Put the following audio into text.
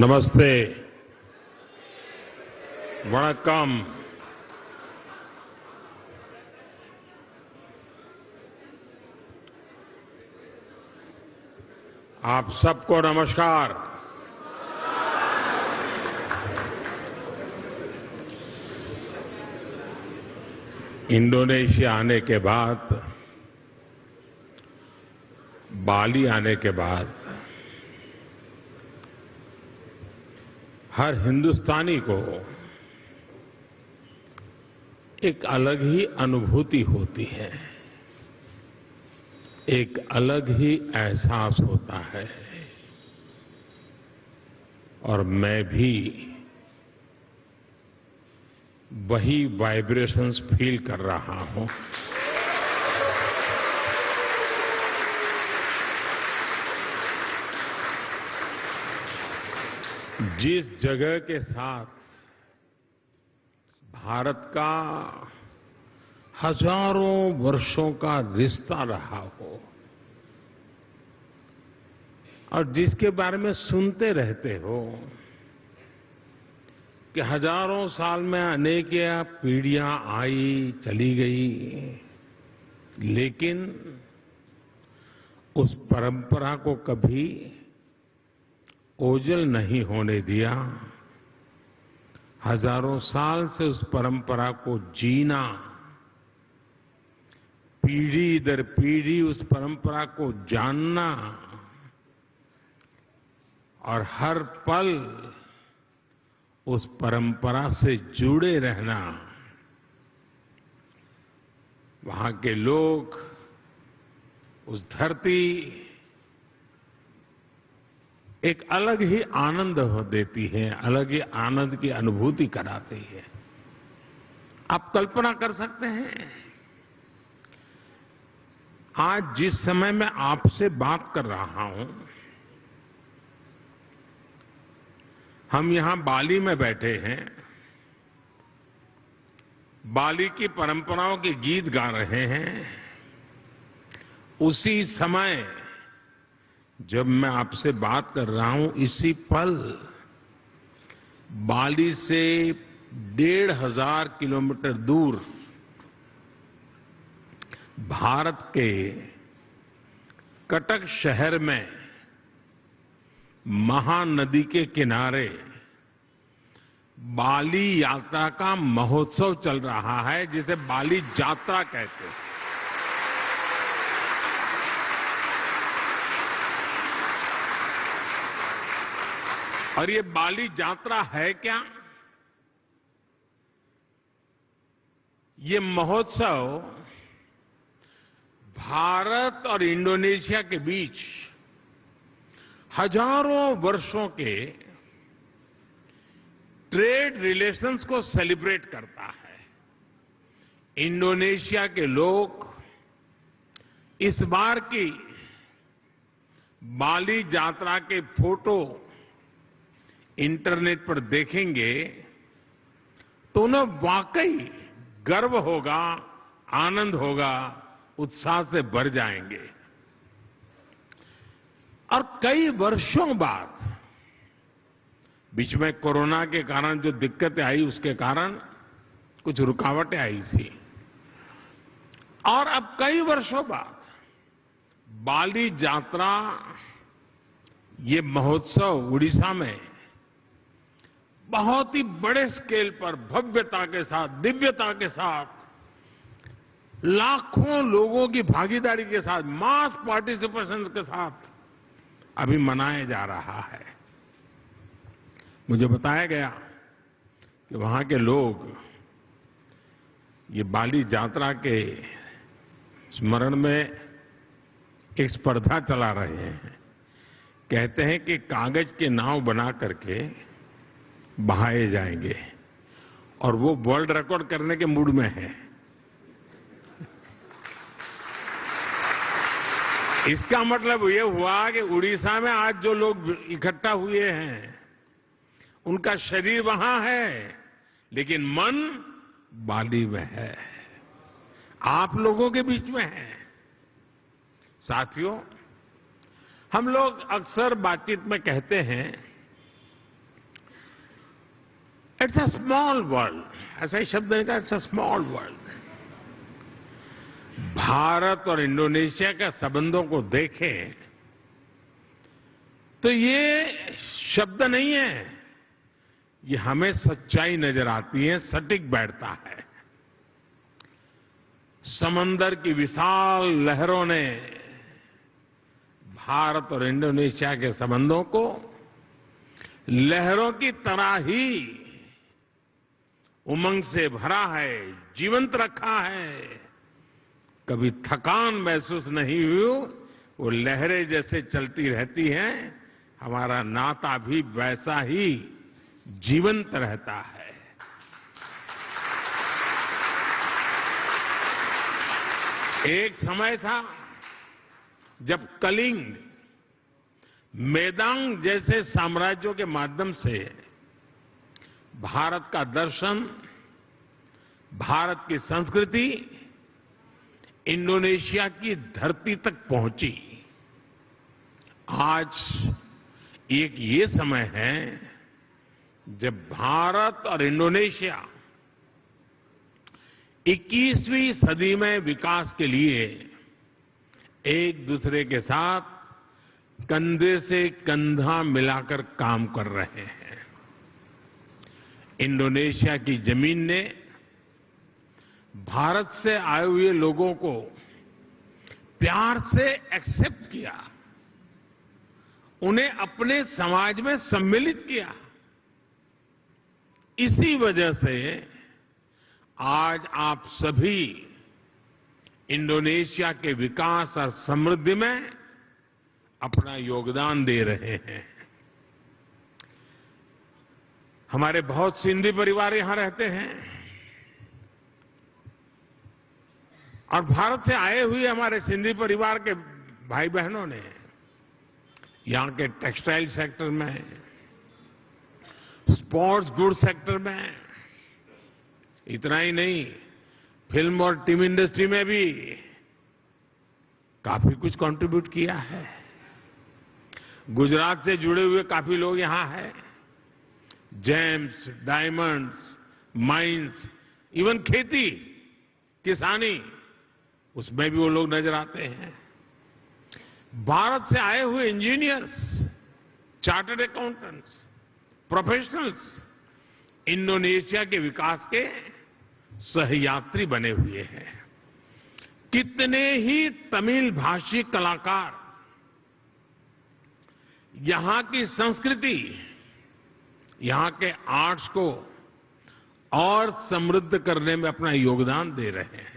नमस्ते, वणक्कम। आप सबको नमस्कार। इंडोनेशिया आने के बाद, बाली आने के बाद हर हिंदुस्तानी को एक अलग ही अनुभूति होती है, एक अलग ही एहसास होता है। और मैं भी वही वाइब्रेशंस फील कर रहा हूं। जिस जगह के साथ भारत का हजारों वर्षों का रिश्ता रहा हो और जिसके बारे में सुनते रहते हो कि हजारों साल में अनेक पीढ़ियां आई चली गई, लेकिन उस परंपरा को कभी ओझल नहीं होने दिया। हजारों साल से उस परंपरा को जीना, पीढ़ी दर पीढ़ी उस परंपरा को जानना और हर पल उस परंपरा से जुड़े रहना, वहां के लोग, उस धरती एक अलग ही आनंद देती है, अलग ही आनंद की अनुभूति कराती है। आप कल्पना कर सकते हैं, आज जिस समय मैं आपसे बात कर रहा हूं, हम यहां बाली में बैठे हैं, बाली की परंपराओं के गीत गा रहे हैं। उसी समय जब मैं आपसे बात कर रहा हूं, इसी पल बाली से 1,500 किलोमीटर दूर भारत के कटक शहर में महानदी के किनारे बाली यात्रा का महोत्सव चल रहा है, जिसे बाली यात्रा कहते हैं। और ये बाली यात्रा है क्या? ये महोत्सव भारत और इंडोनेशिया के बीच हजारों वर्षों के ट्रेड रिलेशंस को सेलिब्रेट करता है। इंडोनेशिया के लोग इस बार की बाली यात्रा के फोटो इंटरनेट पर देखेंगे तो उन्हें वाकई गर्व होगा, आनंद होगा, उत्साह से भर जाएंगे। और कई वर्षों बाद, बीच में कोरोना के कारण जो दिक्कतें आई, उसके कारण कुछ रुकावटें आई थी, और अब कई वर्षों बाद बाली यात्रा, ये महोत्सव उड़ीसा में बहुत ही बड़े स्केल पर भव्यता के साथ, दिव्यता के साथ, लाखों लोगों की भागीदारी के साथ, मास पार्टिसिपेशन के साथ अभी मनाया जा रहा है। मुझे बताया गया कि वहां के लोग ये बाली यात्रा के स्मरण में एक स्पर्धा चला रहे हैं। कहते हैं कि कागज के नाव बना करके बहाए जाएंगे, और वो वर्ल्ड रिकॉर्ड करने के मूड में है। इसका मतलब ये हुआ कि उड़ीसा में आज जो लोग इकट्ठा हुए हैं, उनका शरीर वहां है, लेकिन मन बाली में है, आप लोगों के बीच में है। साथियों, हम लोग अक्सर बातचीत में कहते हैं इट्स अ स्मॉल वर्ल्ड, ऐसा ही शब्द है, it's a small world. Bharat और इंडोनेशिया के संबंधों को देखें तो ये शब्द नहीं है, ये हमें सच्चाई नजर आती है, सटीक बैठता है। समंदर की विशाल लहरों ने भारत और इंडोनेशिया के संबंधों को लहरों की तरह ही उमंग से भरा है, जीवंत रखा है। कभी थकान महसूस नहीं हुई, वो लहरें जैसे चलती रहती हैं, हमारा नाता भी वैसा ही जीवंत रहता है। एक समय था जब कलिंग, मेदांग जैसे साम्राज्यों के माध्यम से भारत का दर्शन, भारत की संस्कृति इंडोनेशिया की धरती तक पहुंची। आज एक ये समय है जब भारत और इंडोनेशिया 21वीं सदी में विकास के लिए एक दूसरे के साथ कंधे से कंधा मिलाकर काम कर रहे हैं। इंडोनेशिया की जमीन ने भारत से आए हुए लोगों को प्यार से एक्सेप्ट किया, उन्हें अपने समाज में सम्मिलित किया। इसी वजह से आज आप सभी इंडोनेशिया के विकास और समृद्धि में अपना योगदान दे रहे हैं। हमारे बहुत सिंधी परिवार यहां रहते हैं और भारत से आए हुए हमारे सिंधी परिवार के भाई बहनों ने यहां के टेक्सटाइल सेक्टर में, स्पोर्ट्स गुड सेक्टर में, इतना ही नहीं, फिल्म और टीवी इंडस्ट्री में भी काफी कुछ कंट्रीब्यूट किया है। गुजरात से जुड़े हुए काफी लोग यहां हैं। जेम्स, डायमंड्स, माइंस, इवन खेती, किसानी, उसमें भी वो लोग नजर आते हैं। भारत से आए हुए engineers, chartered accountants, professionals Indonesia के विकास के सहयात्री बने हुए हैं। कितने ही तमिल भाषी कलाकार यहां की संस्कृति, यहां के आर्ट्स को और समृद्ध करने में अपना योगदान दे रहे हैं।